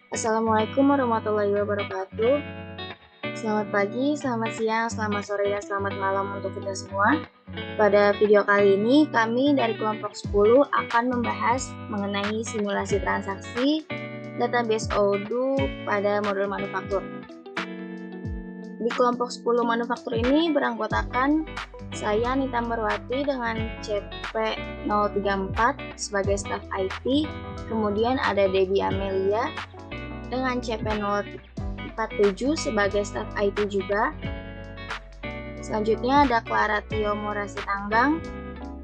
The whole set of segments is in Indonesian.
Assalamualaikum warahmatullahi wabarakatuh. Selamat pagi, selamat siang, selamat sore, dan selamat malam untuk kita semua. Pada video kali ini, kami dari kelompok 10 akan membahas mengenai simulasi transaksi database Odoo pada modul manufaktur. Di kelompok 10 manufaktur ini beranggotakan saya Nita Marwati dengan CP034 sebagai staf IT, kemudian ada Debbie Amelia dengan CP047 sebagai staf IT juga. Selanjutnya ada Clara Tio Morasi Tanggang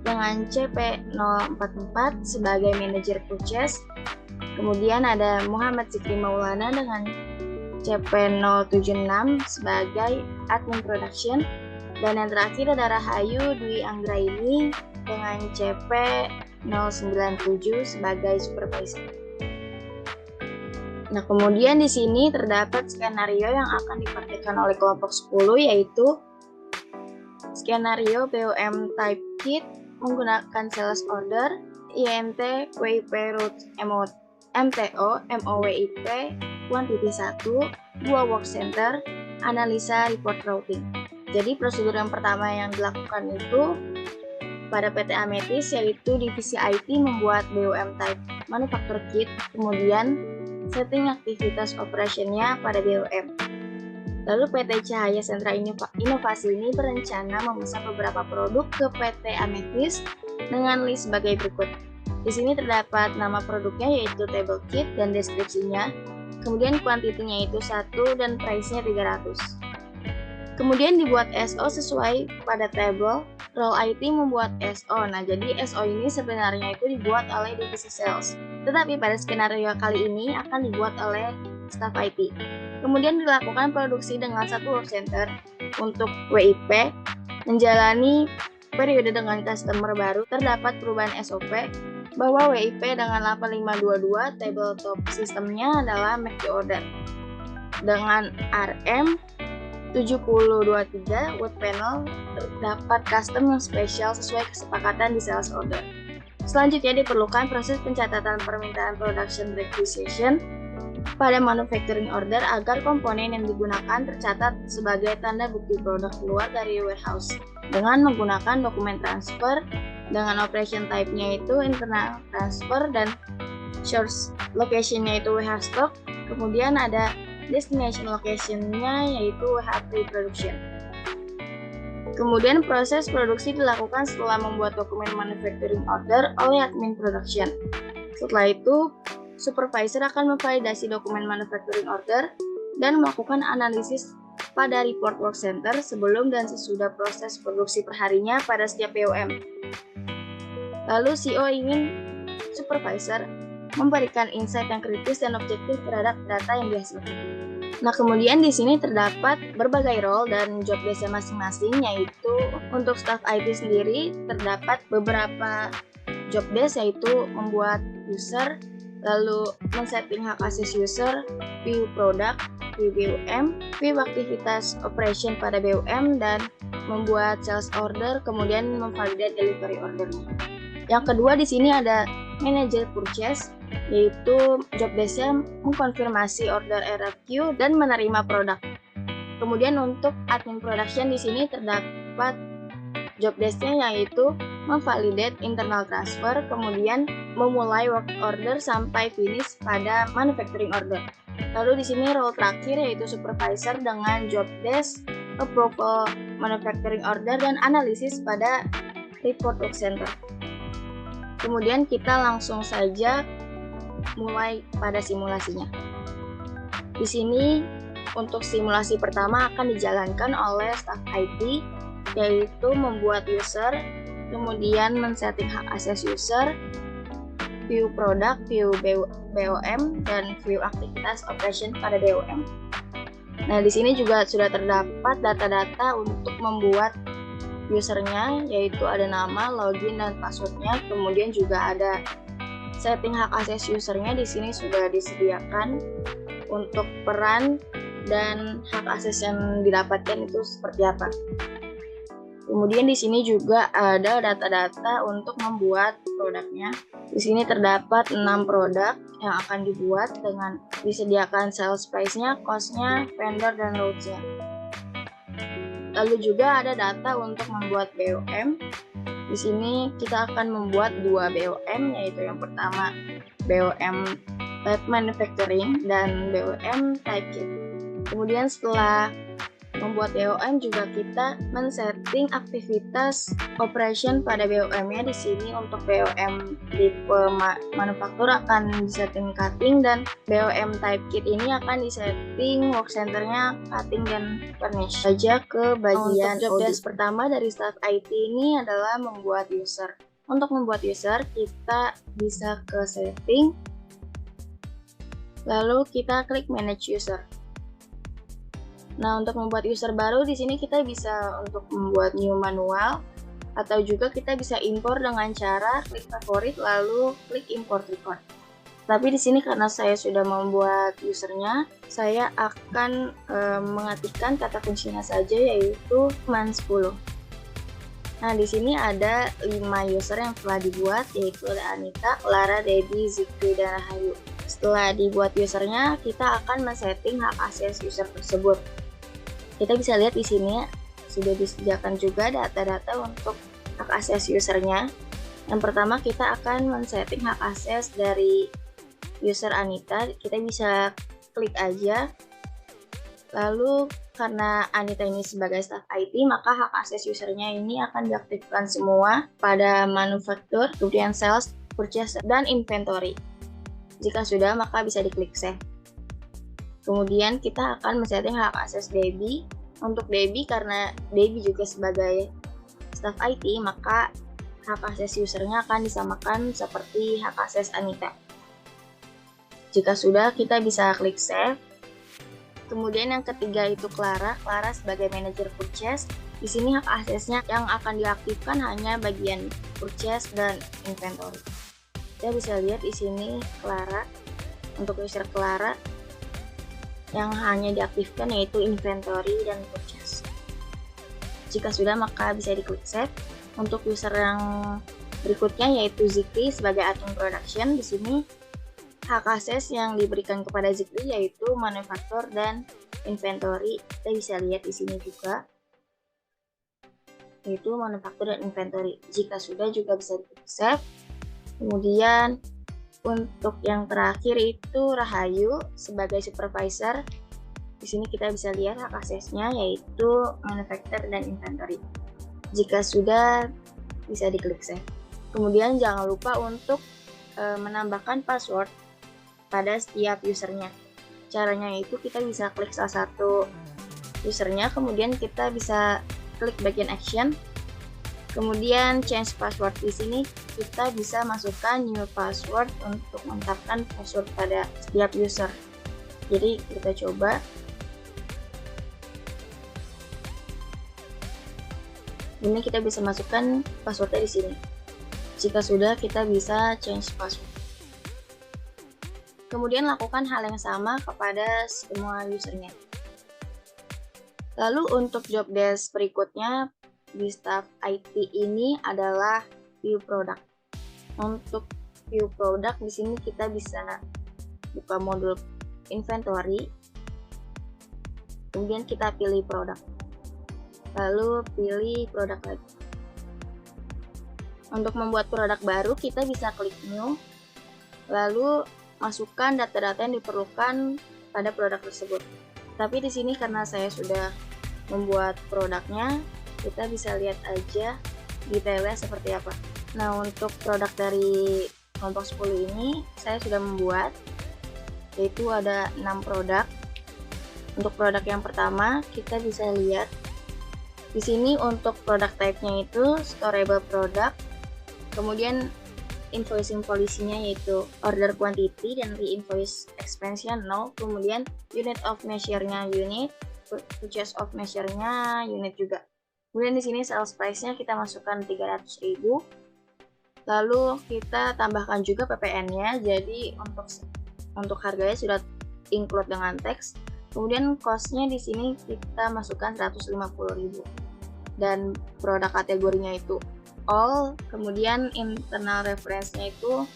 dengan CP044 sebagai manajer purchase. Kemudian ada Muhammad Zikri Maulana dengan CP076 sebagai admin production. Dan yang terakhir ada Rahayu Dwi Anggraini dengan CP097 sebagai supervisor. Nah, kemudian di sini terdapat skenario yang akan dipraktikkan oleh kelompok 10, yaitu skenario BOM Type Kit menggunakan sales order, INT, WIP Root MTO, MOWIP, quantity 1, 2 work center, analisa report routing. Jadi prosedur yang pertama yang dilakukan itu pada PT Ametis, yaitu divisi IT membuat BOM Type Manufacture Kit, kemudian setting aktivitas operationnya pada BOM. Lalu PT Cahaya Sentra Inovasi ini berencana memesan beberapa produk ke PT Ametis dengan list sebagai berikut. Di sini terdapat nama produknya yaitu table kit dan deskripsinya. Kemudian kuantitinya itu 1 dan price-nya 300. Kemudian dibuat SO sesuai pada table. Role IT membuat SO. Nah, jadi SO ini sebenarnya itu dibuat oleh divisi sales. Tetapi pada skenario kali ini akan dibuat oleh staf IT. Kemudian dilakukan produksi dengan satu work center untuk WIP. Menjalani periode dengan customer baru, terdapat perubahan SOP bahwa WIP dengan 8522 tabletop sistemnya adalah make to order. Dengan RM 7023 wood panel terdapat custom yang spesial sesuai kesepakatan di sales order. Selanjutnya diperlukan proses pencatatan permintaan production requisition pada manufacturing order agar komponen yang digunakan tercatat sebagai tanda bukti produk keluar dari warehouse dengan menggunakan dokumen transfer dengan operation type-nya itu internal transfer dan source location-nya itu warehouse stock. Kemudian ada destination location-nya yaitu WH pre-production. Kemudian proses produksi dilakukan setelah membuat dokumen manufacturing order oleh admin production. Setelah itu, supervisor akan memvalidasi dokumen manufacturing order dan melakukan analisis pada report work center sebelum dan sesudah proses produksi perharinya pada setiap BOM. Lalu CEO ingin supervisor memberikan insight yang kritis dan objektif terhadap data yang dihasilkan. Nah, kemudian di sini terdapat berbagai role dan job desk masing-masing, yaitu untuk staff IT sendiri terdapat beberapa job desk yaitu membuat user, lalu men-setting hak akses user, view produk, view BOM, view aktivitas operation pada BOM, dan membuat sales order, kemudian memvalidate delivery ordernya. Yang kedua di sini ada manager purchase, yaitu job desk-nya mengkonfirmasi order RFQ dan menerima produk. Kemudian untuk admin production di sini terdapat job desk-nya yaitu memvalidate internal transfer, kemudian memulai work order sampai finish pada manufacturing order. Lalu di sini role terakhir yaitu supervisor dengan job desk approval manufacturing order dan analisis pada report work center. Kemudian kita langsung saja mulai pada simulasinya. Di sini untuk simulasi pertama akan dijalankan oleh staff IT, yaitu membuat user, kemudian men-setting hak akses user, view produk, view BOM, dan view aktivitas operation pada BOM. Nah, di sini juga sudah terdapat data-data untuk membuat usernya, yaitu ada nama, login, dan passwordnya. Kemudian juga ada setting hak akses usernya. Di sini sudah disediakan untuk peran dan hak akses yang didapatkan itu seperti apa. Kemudian di sini juga ada data-data untuk membuat produknya. Di sini terdapat 6 produk yang akan dibuat dengan disediakan sales price-nya, cost-nya, vendor, dan loads-nya. Lalu juga ada data untuk membuat BOM. Di sini kita akan membuat 2 BOM, yaitu yang pertama BOM type manufacturing dan BOM type kit. Kemudian setelah membuat BOM juga kita men-setting aktivitas operation pada BOM-nya. Di sini untuk BOM tipe manufaktur akan disetting cutting, dan BOM type kit ini akan disetting work center-nya cutting dan furnish. Saja ke bagian job desk pertama dari staff IT ini adalah membuat user. Untuk membuat user kita bisa ke setting, lalu kita klik manage user. Nah, untuk membuat user baru di sini kita bisa untuk membuat new manual, atau juga kita bisa impor dengan cara klik favorit lalu klik import record. Tapi di sini karena saya sudah membuat usernya, saya akan mengetikkan kata kuncinya saja, yaitu man 10. Nah, di sini ada 5 user yang telah dibuat, yaitu ada Anita, Clara, Debbie, Zikri, dan Rahayu. Setelah dibuat usernya, kita akan men-setting hak akses user tersebut. Kita bisa lihat di sini sudah disediakan juga data-data untuk hak akses usernya. Yang pertama kita akan men-setting hak akses dari user Anita. Kita bisa klik aja. Lalu karena Anita ini sebagai staff IT, maka hak akses usernya ini akan diaktifkan semua pada manufaktur, kemudian sales, purchase, dan inventory. Jika sudah, maka bisa diklik save. Kemudian kita akan men-setting hak akses Debbie. Untuk Debbie, karena Debbie juga sebagai staff IT, maka hak akses usernya akan disamakan seperti hak akses Anita. Jika sudah, kita bisa klik save. Kemudian yang ketiga itu Clara. Clara sebagai manajer purchase. Di sini hak aksesnya yang akan diaktifkan hanya bagian purchase dan inventory. Kita bisa lihat di sini Clara. Untuk user Clara, yang hanya diaktifkan yaitu inventory dan purchase. Jika sudah, maka bisa diklik save. Untuk user yang berikutnya yaitu Zikri sebagai admin production. Di sini hak akses yang diberikan kepada Zikri yaitu manufaktur dan inventory. Kita bisa lihat di sini juga, yaitu manufaktur dan inventory. Jika sudah, juga bisa diklik save. Kemudian untuk yang terakhir itu Rahayu sebagai supervisor. Di sini kita bisa lihat hak aksesnya yaitu manufacturer dan inventory. Jika sudah, bisa diklik save. Kemudian jangan lupa untuk menambahkan password pada setiap usernya. Caranya itu kita bisa klik salah satu usernya, kemudian kita bisa klik bagian action. Kemudian change password. Di sini kita bisa masukkan new password untuk menetapkan password pada setiap user. Jadi kita coba. Ini kita bisa masukkan passwordnya di sini. Jika sudah, kita bisa change password. Kemudian lakukan hal yang sama kepada semua usernya. Lalu untuk job desk berikutnya di staff IT ini adalah view product. Untuk view product di sini kita bisa buka modul inventory. Kemudian kita pilih produk. Lalu pilih produk lagi. Untuk membuat produk baru kita bisa klik new. Lalu masukkan data-data yang diperlukan pada produk tersebut. Tapi di sini karena saya sudah membuat produknya, kita bisa lihat aja detailnya seperti apa. Nah, untuk produk dari kelompok 10 ini saya sudah membuat, yaitu ada 6 produk. Untuk produk yang pertama kita bisa lihat di sini untuk produk type-nya itu storable product. Kemudian invoicing policy-nya yaitu order quantity dan re-invoice expansion 0. Kemudian unit of measure-nya unit, purchase of measure-nya unit juga. Kemudian di sini sales price-nya kita masukkan 300.000. Lalu kita tambahkan juga PPN-nya. Jadi untuk harganya sudah include dengan teks. Kemudian cost-nya di sini kita masukkan 150.000. dan produk kategorinya itu all, kemudian internal reference-nya itu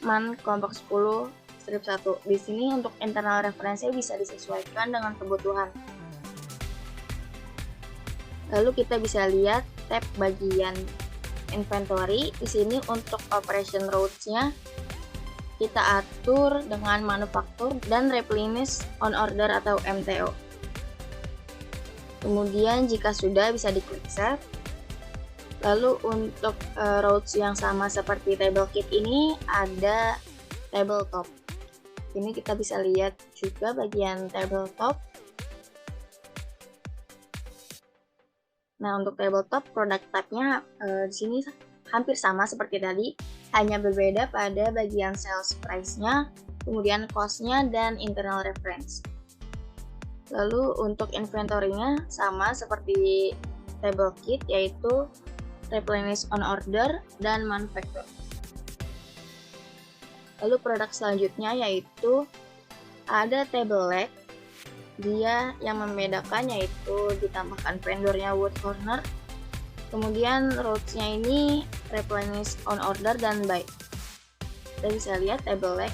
MAN kelompok 10 strip 1. Di sini untuk internal reference-nya bisa disesuaikan dengan kebutuhan. Lalu kita bisa lihat tab bagian inventory. Di sini untuk operation routes-nya kita atur dengan manufaktur dan replenish on order atau MTO. Kemudian jika sudah bisa diklik save. Lalu untuk routes yang sama seperti table kit ini ada tabletop. Ini kita bisa lihat juga bagian tabletop. Nah, untuk tabletop produk tab-nya di sini hampir sama seperti tadi, hanya berbeda pada bagian sales price-nya, kemudian cost-nya dan internal reference. Lalu untuk inventory-nya sama seperti table kit, yaitu replenish on order dan manufacture. Lalu produk selanjutnya yaitu ada table leg. Dia yang membedakan yaitu ditambahkan vendornya wood corner. Kemudian routes-nya ini replenish on order dan buy. Kita bisa lihat table leg.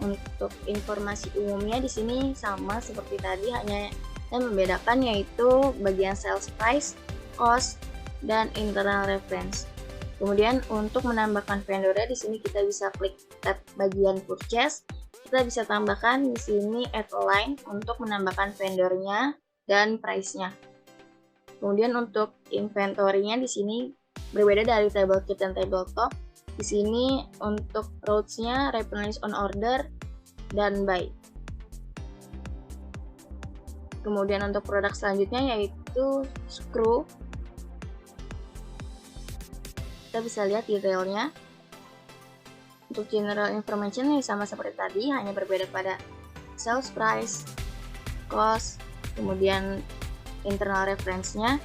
Untuk informasi umumnya di sini sama seperti tadi, hanya yang membedakan yaitu bagian sales price, cost, dan internal reference. Kemudian untuk menambahkan vendornya di sini kita bisa klik tab bagian purchase. Kita bisa tambahkan di sini add a line untuk menambahkan vendornya dan price-nya. Kemudian untuk inventory-nya di sini berbeda dari table kit dan tabletop. Di sini untuk routes-nya replenish on order dan buy. Kemudian untuk produk selanjutnya yaitu screw. Kita bisa lihat detailnya. Untuk general information ini sama seperti tadi, hanya berbeda pada sales price, cost, kemudian internal reference-nya,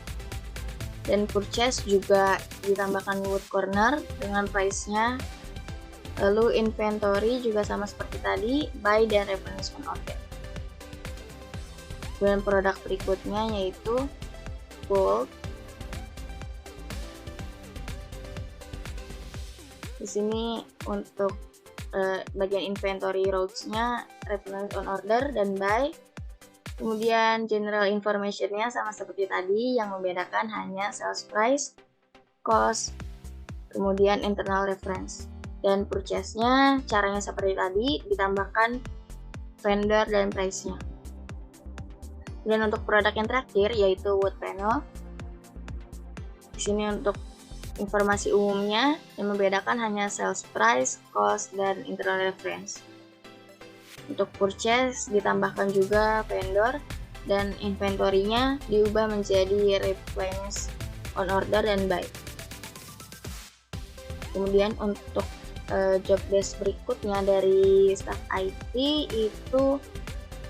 dan purchase juga ditambahkan wood corner dengan price-nya. Lalu inventory juga sama seperti tadi, buy dan replenish on order. Dan produk berikutnya yaitu bulk. Di sini untuk bagian inventory routes-nya replenish on order dan buy. Kemudian general information-nya sama seperti tadi, yang membedakan hanya sales price, cost, kemudian internal reference. Dan purchase-nya caranya seperti tadi, ditambahkan vendor dan price-nya. Dan untuk produk yang terakhir yaitu wood panel. Di sini untuk informasi umumnya yang membedakan hanya sales price, cost, dan internal reference. Untuk purchase ditambahkan juga vendor dan inventory-nya diubah menjadi replenish on order dan buy. Kemudian untuk job desk berikutnya dari staff IT itu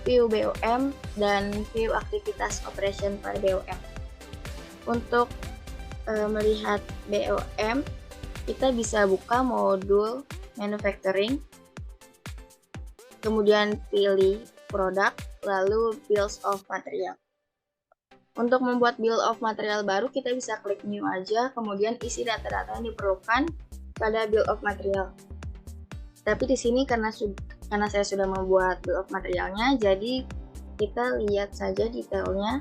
view BOM dan view aktivitas operation pada BOM. Untuk melihat BOM, kita bisa buka modul manufacturing, kemudian pilih produk, lalu bills of material. Untuk membuat bill of material baru, kita bisa klik new aja, kemudian isi data-data yang diperlukan pada bill of material. Tapi di sini karena saya sudah membuat bill of materialnya, jadi kita lihat saja detailnya.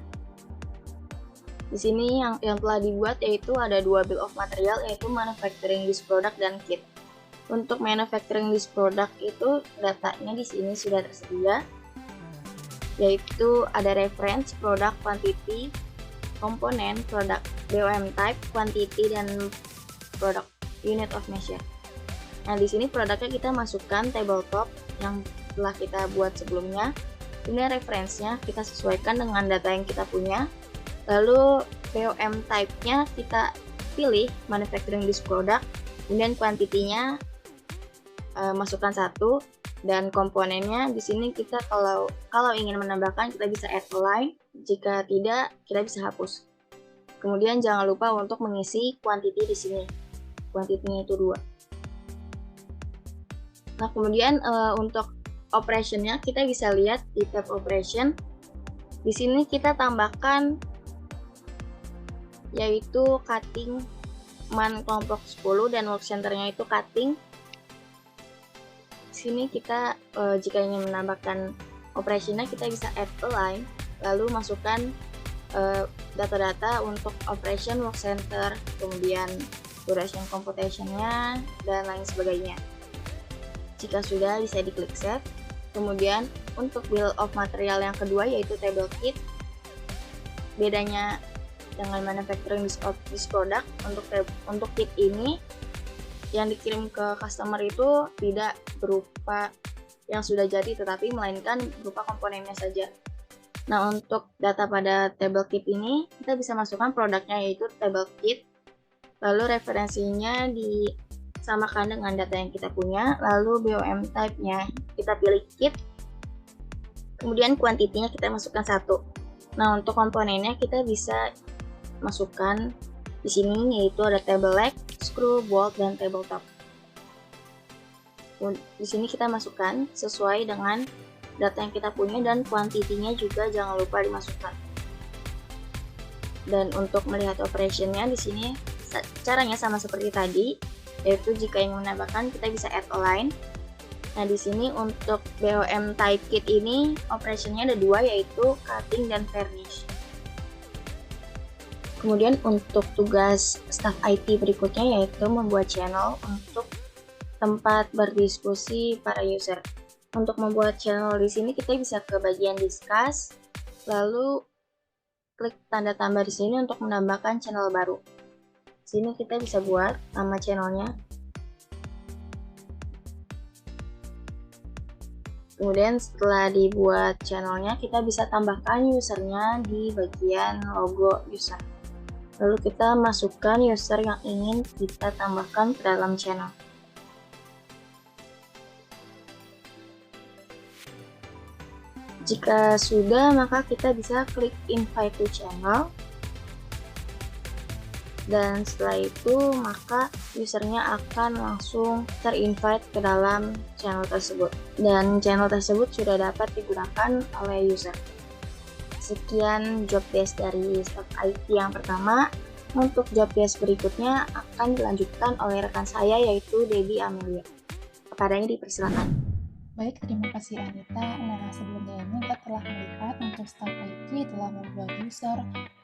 Di sini yang telah dibuat yaitu ada dua bill of material, yaitu manufacturing list product dan kit. Untuk manufacturing list product itu datanya di sini sudah tersedia, yaitu ada reference, product, quantity, komponen, product, BOM type, quantity, dan product, unit of measure. Nah, di sini produknya kita masukkan tabletop yang telah kita buat sebelumnya. Kemudian reference-nya kita sesuaikan dengan data yang kita punya. Lalu BOM type-nya kita pilih manufacturing list product. Kemudian quantity-nya masukkan 1, dan komponennya di sini kita kalau ingin menambahkan kita bisa add a line, jika tidak kita bisa hapus. Kemudian jangan lupa untuk mengisi quantity di sini. Quantity-nya itu 2. Nah, kemudian untuk operation-nya kita bisa lihat di tab operation. Di sini kita tambahkan yaitu cutting man kelompok 10 dan work center-nya itu cutting. Di sini kita jika ingin menambahkan operasinya, kita bisa add a line, lalu masukkan data-data untuk operation, work center, kemudian duration computation-nya, dan lain sebagainya. Jika sudah, bisa diklik save. Kemudian untuk bill of material yang kedua yaitu table kit. Bedanya dengan manufacturing this product, untuk kit ini yang dikirim ke customer itu tidak berupa yang sudah jadi, tetapi melainkan berupa komponennya saja. Nah, untuk data pada table kit ini kita bisa masukkan produknya yaitu table kit, lalu referensinya disamakan dengan data yang kita punya, lalu BOM type-nya kita pilih kit, kemudian kuantitinya kita masukkan 1. Nah, untuk komponennya kita bisa masukkan di sini yaitu ada table leg, screw, bolt, dan table top. Di sini kita masukkan sesuai dengan data yang kita punya, dan kuantitinya juga jangan lupa dimasukkan. Dan untuk melihat operationnya di sini caranya sama seperti tadi, yaitu jika ingin menambahkan kita bisa add a line. Nah, di sini untuk BOM type kit ini operationnya ada 2 yaitu cutting dan varnish. Kemudian untuk tugas staff IT berikutnya yaitu membuat channel untuk tempat berdiskusi para user. Untuk membuat channel di sini kita bisa ke bagian discuss, lalu klik tanda tambah di sini untuk menambahkan channel baru. Di sini kita bisa buat nama channelnya. Kemudian setelah dibuat channelnya, kita bisa tambahkan usernya di bagian logo user. Lalu kita masukkan user yang ingin kita tambahkan ke dalam channel. Jika sudah, maka kita bisa klik invite to channel. Dan setelah itu, maka usernya akan langsung terinvite ke dalam channel tersebut. Dan channel tersebut sudah dapat digunakan oleh user. Sekian job desk dari staff IT yang pertama. Untuk job desk berikutnya akan dilanjutkan oleh rekan saya yaitu Debbie Amelia. Kepadanya dipersilakan. Baik, terima kasih Anita. Nah, sebelumnya ini kita telah melihat untuk staff IT telah membuat user,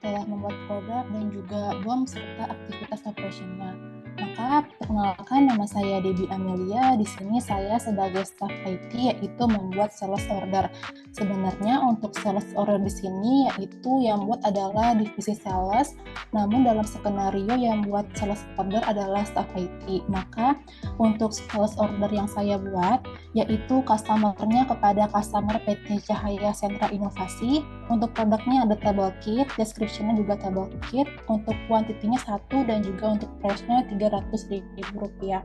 telah membuat produk, dan juga BOM serta aktivitas operationnya. Maka perkenalkan, nama saya Debbie Amelia. Di sini saya sebagai staff IT yaitu membuat sales order. Sebenarnya untuk sales order di sini yaitu yang buat adalah divisi sales, namun dalam skenario yang buat sales order adalah staff IT. Maka untuk sales order yang saya buat yaitu customer-nya kepada customer PT Cahaya Sentra Inovasi. Untuk produknya ada table kit, description-nya juga table kit, untuk kuantitinya 1 dan juga untuk price-nya Rp300.000.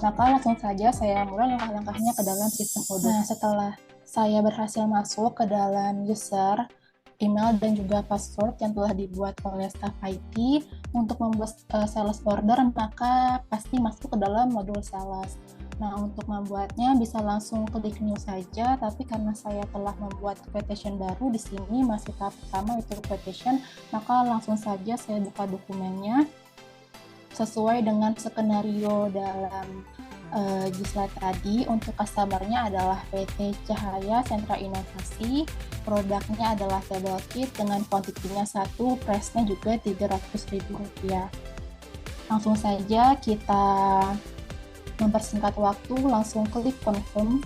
Maka langsung saja saya mulai langkah-langkahnya ke dalam sistem order. Nah, setelah saya berhasil masuk ke dalam user, email dan juga password yang telah dibuat oleh staff IT untuk membuat sales order, maka pasti masuk ke dalam modul sales. Nah, untuk membuatnya bisa langsung klik new saja, tapi karena saya telah membuat quotation baru di sini masih tahap pertama itu quotation, maka langsung saja saya buka dokumennya sesuai dengan skenario dalam slide tadi. Untuk customer-nya adalah PT Cahaya Sentra Inovasi, produknya adalah table kit dengan kuantitinya 1, price-nya juga Rp300.000. Langsung saja kita mempersingkat waktu, langsung klik confirm.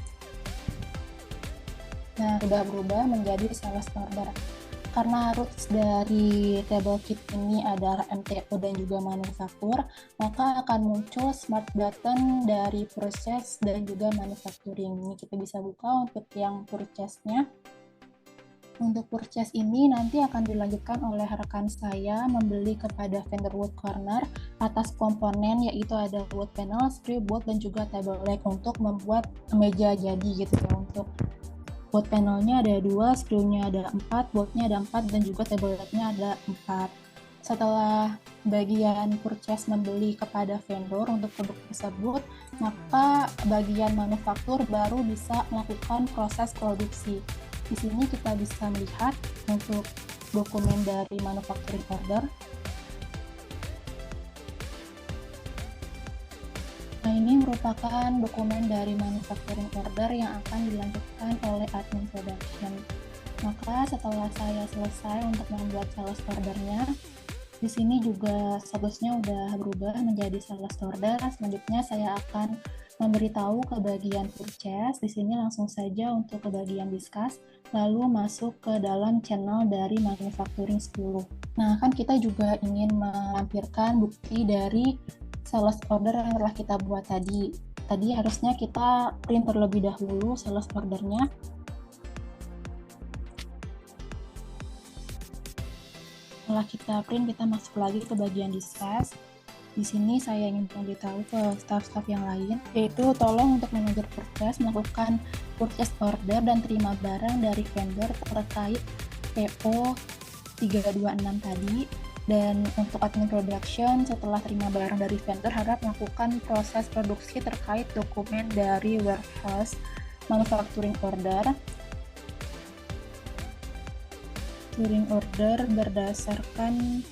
Nah, sudah berubah menjadi sales order. Karena roots dari table kit ini adalah MTO dan juga manufaktur, maka akan muncul smart button dari purchase dan juga manufacturing. Ini kita bisa buka untuk yang purchase-nya. Untuk purchase ini nanti akan dilanjutkan oleh rekan saya membeli kepada vendor wood corner atas komponen yaitu ada wood panel, screw, bolt, dan juga table leg untuk membuat meja jadi gitu ya. Untuk wood panelnya ada 2, screw-nya ada 4, boltnya ada 4, dan juga table leg-nya ada 4. Setelah bagian purchase membeli kepada vendor untuk produk tersebut, maka bagian manufaktur baru bisa melakukan proses produksi. Di sini kita bisa melihat untuk dokumen dari manufacturing order. Nah, ini merupakan dokumen dari manufacturing order yang akan dilanjutkan oleh admin production. Maka setelah saya selesai untuk membuat sales ordernya, di sini juga statusnya udah berubah menjadi sales order. Selanjutnya saya akan memberitahu ke bagian purchase. Di sini langsung saja untuk ke bagian discuss, lalu masuk ke dalam channel dari manufacturing 10. Nah, kan kita juga ingin melampirkan bukti dari sales order yang telah kita buat tadi. Tadi harusnya kita print terlebih dahulu sales ordernya. Setelah kita print, kita masuk lagi ke bagian discuss. Di sini saya ingin memberitahu ke staff-staff yang lain, yaitu tolong untuk manajer purchase melakukan purchase order dan terima barang dari vendor terkait PO 326 tadi. Dan untuk admin production, setelah terima barang dari vendor, harap melakukan proses produksi terkait dokumen dari warehouse manufacturing order. Berdasarkan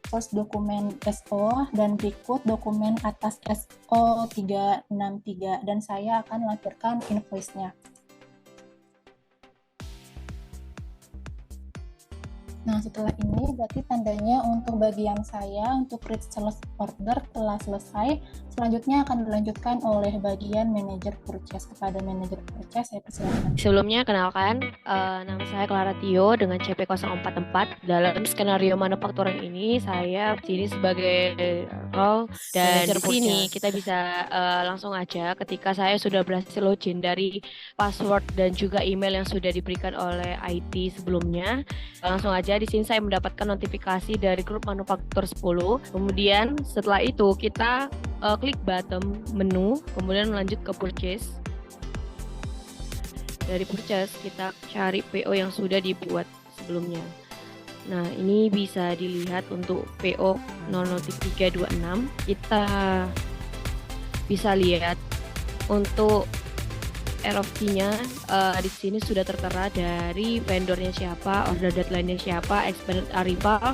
source dokumen SO dan berikut dokumen atas SO 363, dan saya akan melampirkan invoice-nya. Nah, setelah ini berarti tandanya untuk bagian saya untuk create sales order telah selesai. Selanjutnya akan dilanjutkan oleh bagian manajer purchase. Kepada manajer purchase, saya persilakan. Sebelumnya, kenalkan, nama saya Clara Tio dengan CP044. Dalam skenario manufacturing ini, saya di sini sebagai role, dan di sini kita bisa langsung aja ketika saya sudah berhasil login dari password dan juga email yang sudah diberikan oleh IT sebelumnya. Langsung aja di sini saya mendapatkan notifikasi dari grup manufaktur 10. Kemudian setelah itu kita klik button menu, kemudian lanjut ke purchase. Dari purchase kita cari PO yang sudah dibuat sebelumnya. Nah, ini bisa dilihat untuk PO 00326. Kita bisa lihat untuk RFQ-nya di sini sudah tertera dari vendornya siapa, order deadline-nya siapa, expected arrival,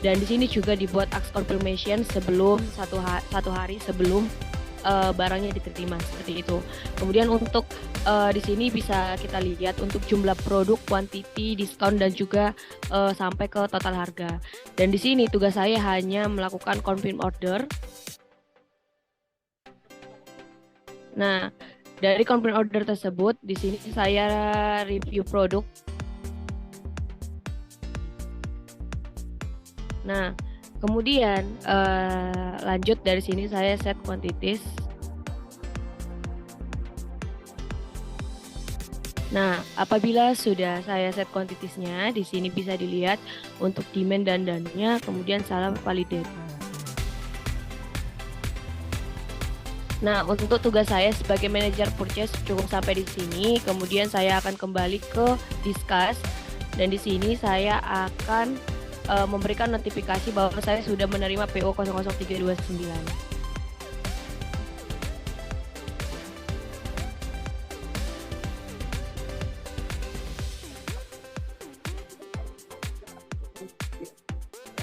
dan di sini juga dibuat ask confirmation sebelum satu hari sebelum barangnya diterima, seperti itu. Kemudian untuk di sini bisa kita lihat untuk jumlah produk, quantity, diskon, dan juga sampai ke total harga. Dan di sini tugas saya hanya melakukan confirm order. Nah, dari confirm order tersebut, di sini saya review produk. Nah, kemudian lanjut dari sini saya set quantities. Nah, apabila sudah saya set quantitiesnya, di sini bisa dilihat untuk demand dan dananya, kemudian salah validate. Nah, untuk tugas saya sebagai manajer purchase cukup sampai di sini. Kemudian saya akan kembali ke discuss, dan di sini saya akan memberikan notifikasi bahwa saya sudah menerima PO 00329.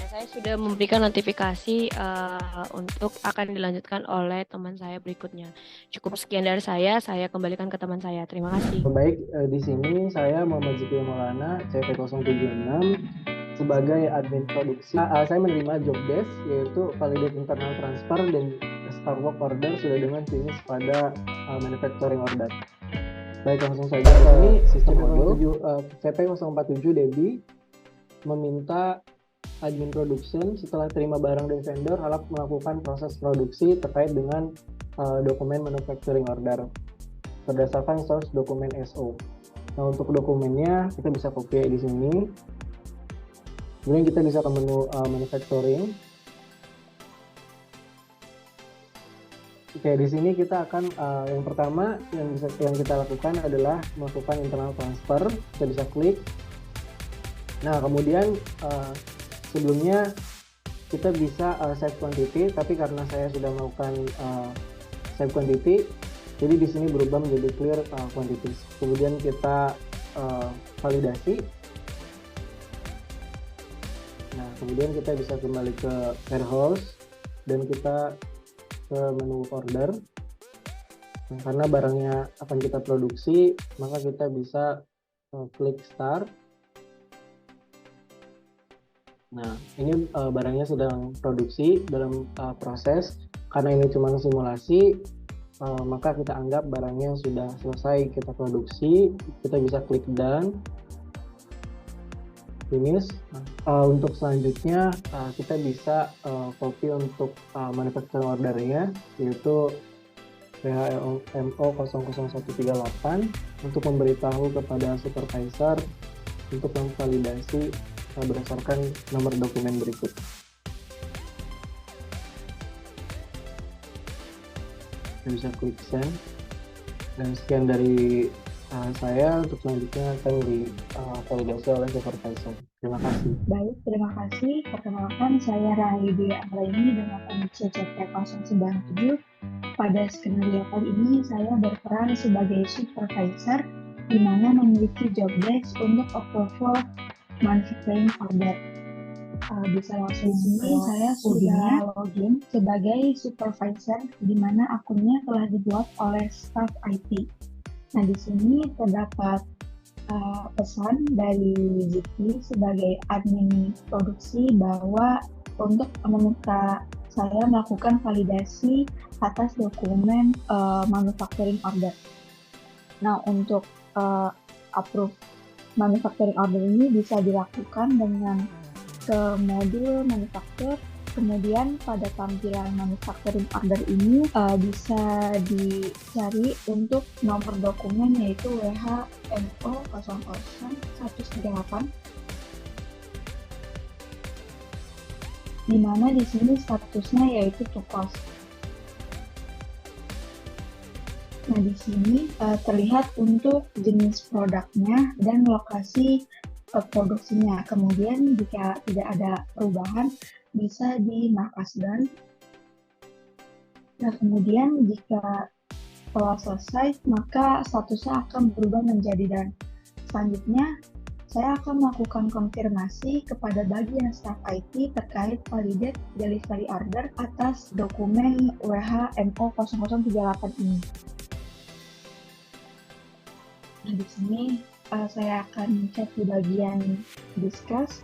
Saya sudah memberikan notifikasi untuk akan dilanjutkan oleh teman saya berikutnya. Cukup sekian dari saya kembalikan ke teman saya. Terima kasih. Baik, di sini saya Muhammad Zikri Maulana, CP076, sebagai admin produksi. Saya menerima job desk, yaitu validate internal transfer dan start work order sudah dengan finish pada manufacturing order. Baik, langsung saja. Ini sistem modul CP047 Debbie meminta admin production setelah terima barang dari vendor harap melakukan proses produksi terkait dengan dokumen manufacturing order berdasarkan source dokumen SO. Nah, untuk dokumennya kita bisa copy di sini. Kemudian kita bisa ke menu manufacturing. Oke, di sini kita akan yang pertama yang kita lakukan adalah melakukan internal transfer. Kita bisa klik. Nah, kemudian sebelumnya kita bisa save quantity, tapi karena saya sudah melakukan save quantity, Jadi di sini berubah menjadi clear quantities. Kemudian kita validasi. Nah, kemudian kita bisa kembali ke warehouse dan kita ke menu order. Nah, karena barangnya akan kita produksi, maka kita bisa klik start. Nah, ini barangnya sedang produksi dalam proses. Karena ini cuma simulasi, maka kita anggap barangnya sudah selesai kita produksi. Kita bisa klik done, finish. Untuk selanjutnya kita bisa copy untuk manufacturing ordernya, yaitu PHMO 00138 untuk memberitahu kepada supervisor untuk memvalidasi berdasarkan nomor dokumen berikut. Kita bisa klik send, dan sekian dari saya. Untuk selanjutnya akan divalidasi oleh supervisor. Terima kasih. Baik, terima kasih. Perkenalkan, saya Rahidi Anggraini dengan komisi CP097. Pada skenario kali ini, saya berperan sebagai supervisor, di mana memiliki job desk untuk approval manufacturing order. Bisa langsung sini, saya sudah login sebagai supervisor, di mana akunnya telah dibuat oleh staff IT. Nah, di sini terdapat pesan dari Zikri sebagai admin produksi bahwa untuk meminta saya melakukan validasi atas dokumen manufacturing order. Nah, untuk approve manufacturing order ini bisa dilakukan dengan ke modul manufacture. Kemudian pada tampilan manufacturing order ini bisa dicari untuk nomor dokumen, yaitu WHMO 00138, di mana di sini statusnya yaitu to cost. Nah, di sini terlihat untuk jenis produknya dan lokasi produksinya. Kemudian jika tidak ada perubahan, bisa di markas done. Nah, kemudian jika telah selesai, maka statusnya akan berubah menjadi done. Selanjutnya, saya akan melakukan konfirmasi kepada bagian staff IT terkait validate delivery order atas dokumen WHMO 0038 ini. Nah, di sini saya akan cek di bagian discuss.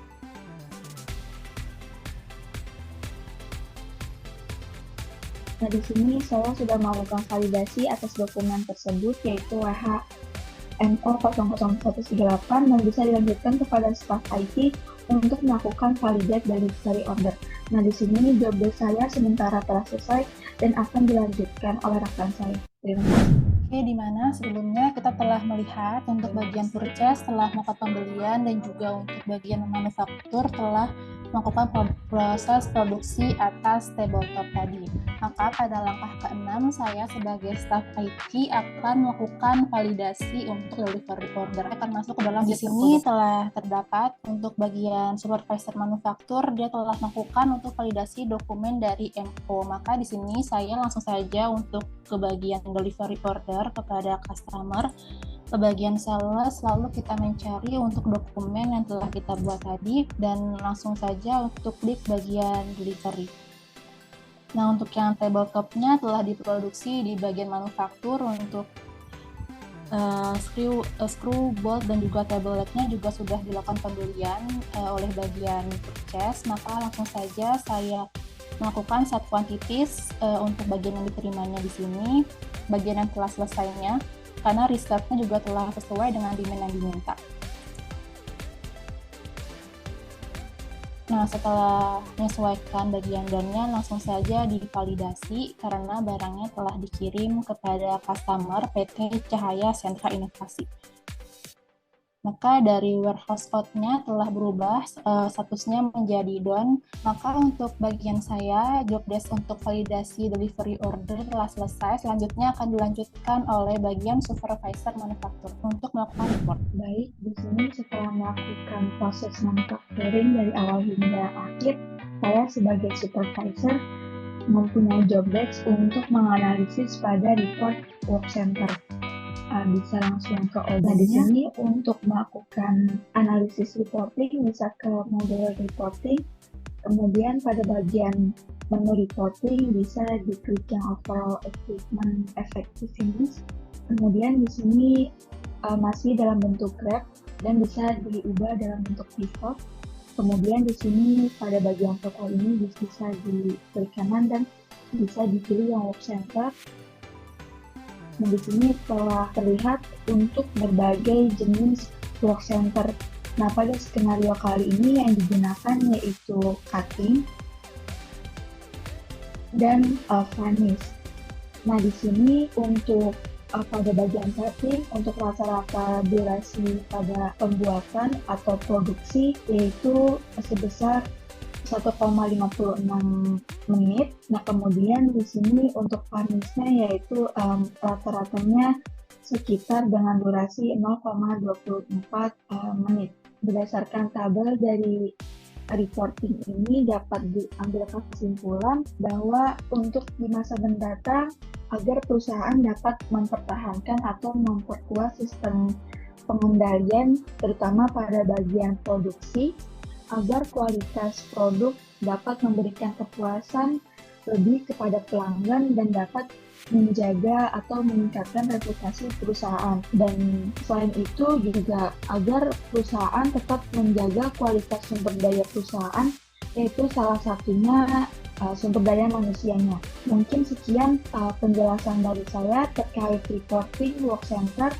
Nah, di sini saya sudah melakukan validasi atas dokumen tersebut, yaitu WHMO 00138, dan bisa dilanjutkan kepada staff IT untuk melakukan validate delivery order. Nah, di sini job desk saya sementara telah selesai dan akan dilanjutkan oleh rekan saya. Terima kasih. Oke, di mana sebelumnya kita telah melihat untuk bagian purchase telah melakukan pembelian dan juga untuk bagian manufaktur telah melakukan proses produksi atas tabletop tadi. Maka pada langkah ke-6 saya sebagai staff IT akan melakukan validasi untuk delivery order. Akan masuk ke dalam di sini telah terdapat untuk bagian supervisor manufaktur, dia telah melakukan untuk validasi dokumen dari MO. Maka di sini saya langsung saja untuk ke bagian delivery order kepada customer. Ke bagian sales, lalu kita mencari untuk dokumen yang telah kita buat tadi dan langsung saja untuk klik bagian delivery. Nah, untuk yang tabletopnya telah diproduksi di bagian manufaktur untuk screw, bolt, dan juga tabletnya juga sudah dilakukan pembelian oleh bagian purchase. Maka langsung saja saya melakukan set quantities untuk bagian yang diterimanya di sini, bagian yang telah selesainya, karena research-nya juga telah sesuai dengan demand yang diminta. Nah, setelah menyesuaikan bagian done-nya, langsung saja divalidasi karena barangnya telah dikirim kepada customer PT Cahaya Sentra Inovasi. Maka dari warehouse out-nya telah berubah statusnya menjadi done. Maka untuk bagian saya, job desk untuk validasi delivery order telah selesai. Selanjutnya akan dilanjutkan oleh bagian supervisor manufaktur untuk melakukan report. Baik, di sini setelah melakukan proses manufacturing dari awal hingga akhir, saya sebagai supervisor mempunyai job desk untuk menganalisis pada report work center. Bisa langsung ke Olga di sini untuk melakukan analisis reporting, bisa ke model reporting. Kemudian pada bagian menu reporting bisa diklik yang overall achievement effectiveness. Kemudian di sini masih dalam bentuk graph dan bisa diubah dalam bentuk pivot. Kemudian di sini pada bagian total ini bisa diklik kanan dan bisa dipilih yang work center. Nah, di sini telah terlihat untuk berbagai jenis work center. Nah, pada skenario kali ini yang digunakan yaitu cutting dan vanish. Nah, di sini untuk pada bagian cutting, untuk rata-rata durasi pada pembuatan atau produksi yaitu sebesar 1,56 menit. Nah, kemudian di sini untuk vanishnya yaitu rata-ratanya sekitar dengan durasi 0,24 menit. Berdasarkan tabel dari reporting ini dapat diambil kesimpulan bahwa untuk di masa mendatang agar perusahaan dapat mempertahankan atau memperkuat sistem pengendalian terutama pada bagian produksi agar kualitas produk dapat memberikan kepuasan lebih kepada pelanggan dan dapat menjaga atau meningkatkan reputasi perusahaan. Dan selain itu juga agar perusahaan tetap menjaga kualitas sumber daya perusahaan, yaitu salah satunya sumber daya manusianya. Mungkin sekian penjelasan dari saya terkait reporting work center.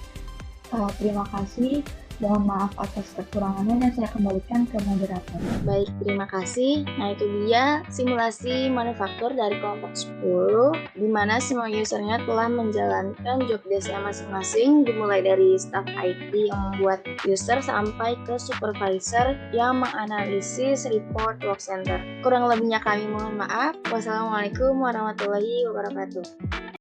Terima kasih. Mohon maaf atas kekurangannya dan saya kembalikan ke moderator. Baik, terima kasih. Nah, itu dia simulasi manufaktur dari kelompok 10, di mana semua usernya telah menjalankan job desk-nya masing-masing, dimulai dari staff IT yang membuat user sampai ke supervisor yang menganalisis report work center. Kurang lebihnya kami mohon maaf. Wassalamualaikum warahmatullahi wabarakatuh.